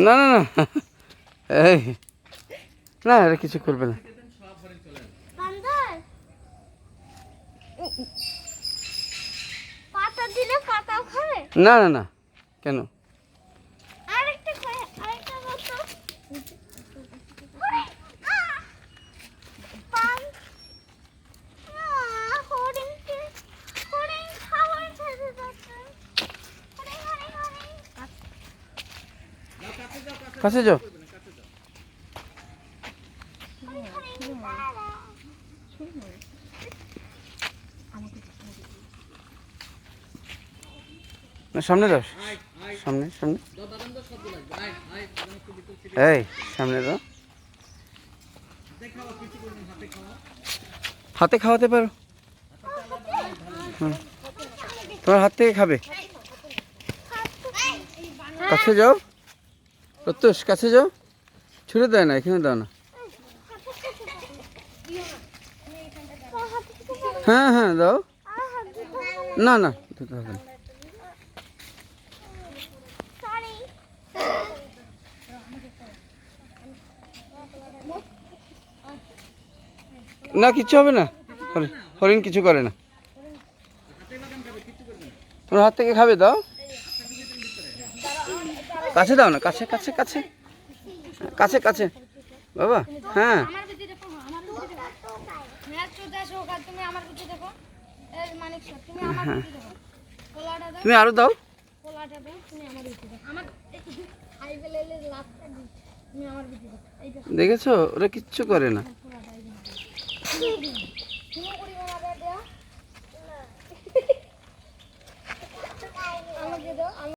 না না না, এই না, এটা কিছু করবে না। পাতা দিলে পাতাও খাবে? না না না, কেন? আরেকটা খায়, আরেকটা মতো পান। হরিণকে হরিণ খাবার খেতে যাচ্ছে। হরিণ হরিণ হরিণ। কাছে যাও। হরিণ হরিণ দাঁড়া। না, সামনে দাও, সামনে সামনে, এই সামনে দাও। হাতে খাওয়াতে পারো, তোমার হাত থেকে খাবে। কাছে যাও, প্রত্যুষ কাছে যাও, ছুঁড়ে দেয় না, এখানে দাও না। হ্যাঁ হ্যাঁ দাও, না না দিতে হবে না। না কিচ্ছু হবে না, হরিণ কিছু করে না। তোমার হাত থেকে খাবে, দাও, কাছে দাও না, কাছে কাছে কাছে কাছে কাছে বাবা। হ্যাঁ তুমি আরো দাও। দেখেছো, ওরা কিচ্ছু করে না।